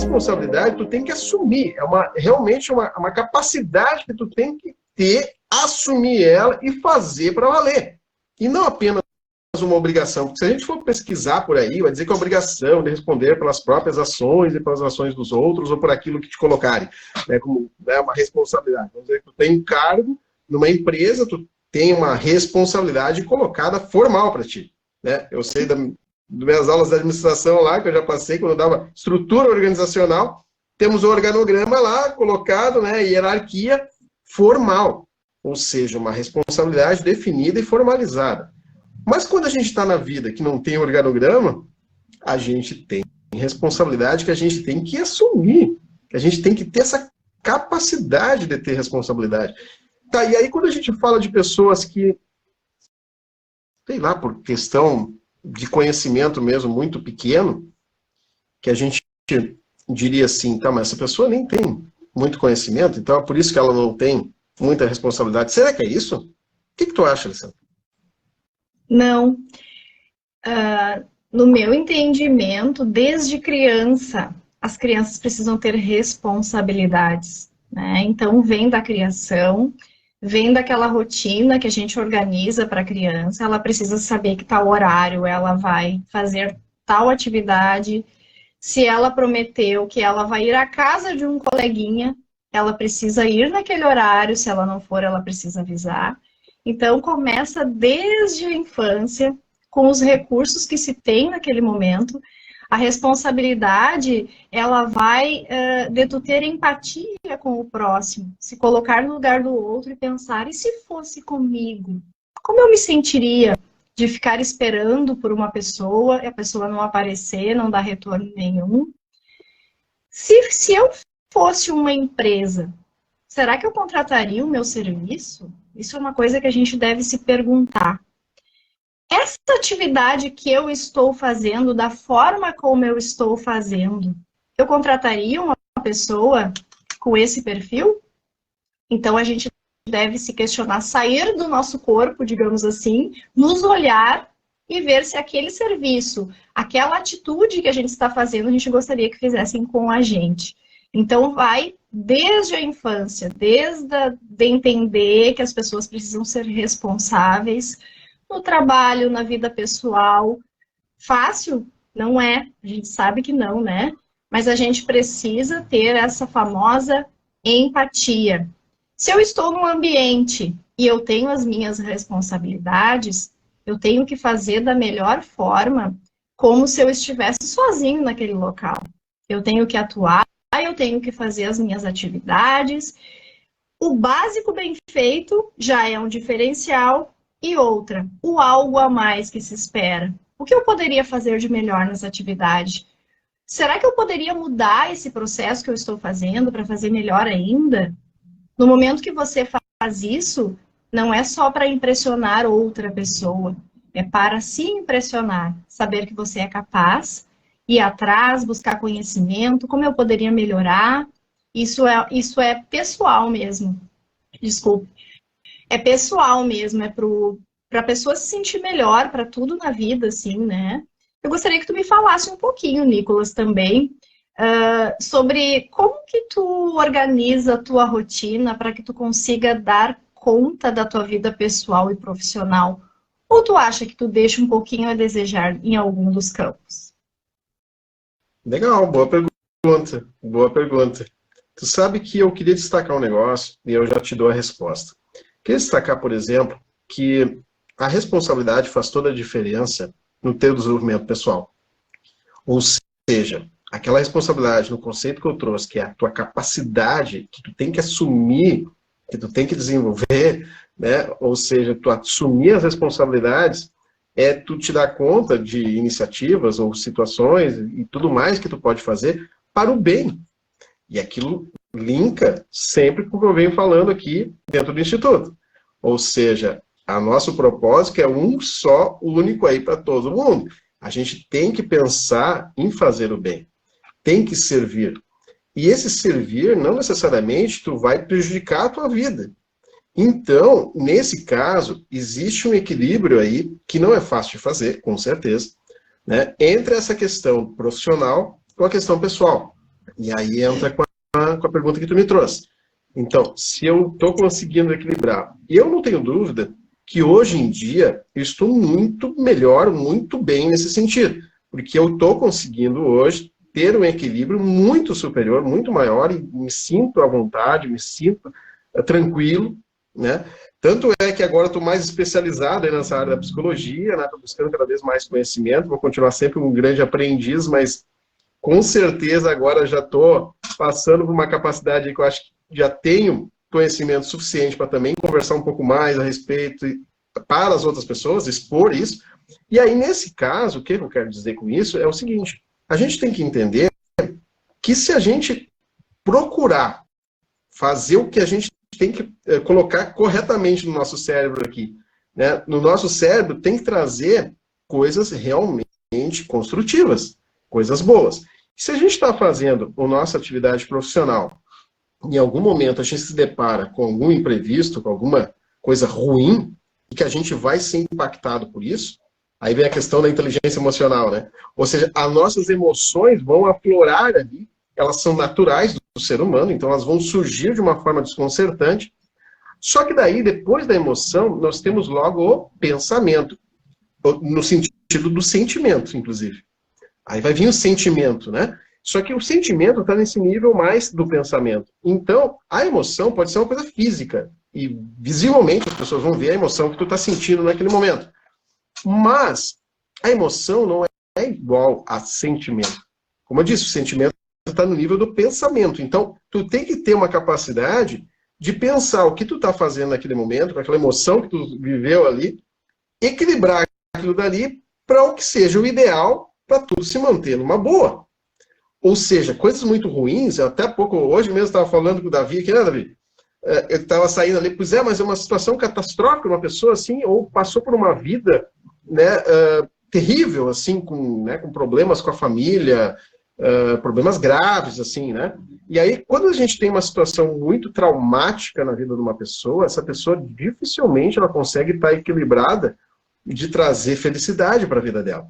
responsabilidade tu tem que assumir. Realmente uma capacidade que tu tem que ter, assumir ela e fazer para valer. E não apenas uma obrigação. Porque se a gente for pesquisar por aí, vai dizer que é obrigação de responder pelas próprias ações e pelas ações dos outros ou por aquilo que te colocarem, né, como, né, uma responsabilidade. Vamos dizer que tu tem um cargo numa empresa, tu tem uma responsabilidade colocada formal para ti. Né? Eu sei das minhas aulas de administração lá, que eu já passei, quando eu dava estrutura organizacional, temos o organograma lá colocado, né, hierarquia formal, ou seja, uma responsabilidade definida e formalizada. Mas quando a gente está na vida que não tem organograma, a gente tem responsabilidade que a gente tem que assumir, que a gente tem que ter essa capacidade de ter responsabilidade. Tá, e aí quando a gente fala de pessoas que, sei lá, por questão de conhecimento mesmo muito pequeno, que a gente diria assim, tá, mas essa pessoa nem tem muito conhecimento, então é por isso que ela não tem muita responsabilidade. Será que é isso? O que tu acha, Alessandra? Não. No meu entendimento, desde criança, as crianças precisam ter responsabilidades, né? Então, vem da criação, vem daquela rotina que a gente organiza para a criança, ela precisa saber que tal horário ela vai fazer tal atividade. Se ela prometeu que ela vai ir à casa de um coleguinha, ela precisa ir naquele horário, se ela não for, ela precisa avisar. Então, começa desde a infância, com os recursos que se tem naquele momento. A responsabilidade, ela vai de tu ter empatia com o próximo, se colocar no lugar do outro e pensar, e se fosse comigo? Como eu me sentiria de ficar esperando por uma pessoa, e a pessoa não aparecer, não dar retorno nenhum? Se eu fosse uma empresa, será que eu contrataria o meu serviço? Isso é uma coisa que a gente deve se perguntar. Essa atividade que eu estou fazendo, da forma como eu estou fazendo, eu contrataria uma pessoa com esse perfil? Então, a gente deve se questionar, sair do nosso corpo, digamos assim, nos olhar e ver se aquele serviço, aquela atitude que a gente está fazendo, a gente gostaria que fizessem com a gente. Então, vai desde a infância, de entender que as pessoas precisam ser responsáveis no trabalho, na vida pessoal. Fácil? Não é. A gente sabe que não, né? Mas a gente precisa ter essa famosa empatia. Se eu estou num ambiente e eu tenho as minhas responsabilidades, eu tenho que fazer da melhor forma, como se eu estivesse sozinho naquele local. Eu tenho que atuar, eu tenho que fazer as minhas atividades. O básico bem feito já é um diferencial. E outra, o algo a mais que se espera. O que eu poderia fazer de melhor nessa atividade? Será que eu poderia mudar esse processo que eu estou fazendo para fazer melhor ainda? No momento que você faz isso, não é só para impressionar outra pessoa, é para se impressionar, saber que você é capaz, ir atrás, buscar conhecimento, como eu poderia melhorar. Isso é pessoal mesmo. Desculpe. É pessoal mesmo, é para a pessoa se sentir melhor para tudo na vida, assim, né? Eu gostaria que tu me falasse um pouquinho, Nicolas, também, sobre como que tu organiza a tua rotina para que tu consiga dar conta da tua vida pessoal e profissional. Ou tu acha que tu deixa um pouquinho a desejar em algum dos campos? Legal, boa pergunta. Boa pergunta. Tu sabe que eu queria destacar um negócio e eu já te dou a resposta. Queria destacar, por exemplo, que a responsabilidade faz toda a diferença no teu desenvolvimento pessoal. Ou seja, aquela responsabilidade no conceito que eu trouxe, que é a tua capacidade que tu tem que assumir, que tu tem que desenvolver, né? Ou seja, tu assumir as responsabilidades é tu te dar conta de iniciativas ou situações e tudo mais que tu pode fazer para o bem. E aquilo linka sempre com o que eu venho falando aqui dentro do Instituto. Ou seja, o nosso propósito é um só, único aí para todo mundo. A gente tem que pensar em fazer o bem. Tem que servir. E esse servir, não necessariamente, tu vai prejudicar a tua vida. Então, nesse caso, existe um equilíbrio aí, que não é fácil de fazer, com certeza, né, entre essa questão profissional com a questão pessoal. E aí entra com a pergunta que tu me trouxe. Então, se eu estou conseguindo equilibrar, eu não tenho dúvida que hoje em dia eu estou muito melhor, muito bem nesse sentido. Porque eu estou conseguindo hoje ter um equilíbrio muito superior, muito maior, e me sinto à vontade, me sinto tranquilo, né? Tanto é que agora estou mais especializado aí nessa área da psicologia, né? Estou buscando cada vez mais conhecimento, vou continuar sempre um grande aprendiz, mas com certeza agora já estou passando por uma capacidade que eu acho que já tenho conhecimento suficiente para também conversar um pouco mais a respeito para as outras pessoas, expor isso. E aí, nesse caso, o que eu quero dizer com isso é o seguinte: a gente tem que entender que se a gente procurar fazer o que a gente tem que colocar corretamente no nosso cérebro aqui, né? No nosso cérebro tem que trazer coisas realmente construtivas, coisas boas. Se a gente está fazendo a nossa atividade profissional, em algum momento a gente se depara com algum imprevisto, com alguma coisa ruim, e que a gente vai ser impactado por isso, aí vem a questão da inteligência emocional, né? Ou seja, as nossas emoções vão aflorar ali, elas são naturais do ser humano, então elas vão surgir de uma forma desconcertante. Só que daí, depois da emoção, nós temos logo o pensamento, no sentido do sentimento, inclusive. Aí vai vir o sentimento, né? Só que o sentimento está nesse nível mais do pensamento. Então, a emoção pode ser uma coisa física. E visivelmente as pessoas vão ver a emoção que tu está sentindo naquele momento. Mas a emoção não é igual a sentimento. Como eu disse, o sentimento está no nível do pensamento. Então, tu tem que ter uma capacidade de pensar o que tu está fazendo naquele momento, com aquela emoção que tu viveu ali, equilibrar aquilo dali para o que seja o ideal para tudo se manter numa boa. Ou seja, coisas muito ruins, até pouco, hoje mesmo estava falando com o Davi aqui, né, Davi? Eu estava saindo ali, pois é, mas é uma situação catastrófica, uma pessoa assim, ou passou por uma vida, né, terrível, assim, com problemas com a família, problemas graves, assim, né? E aí, quando a gente tem uma situação muito traumática na vida de uma pessoa, essa pessoa dificilmente ela consegue estar equilibrada de trazer felicidade para a vida dela.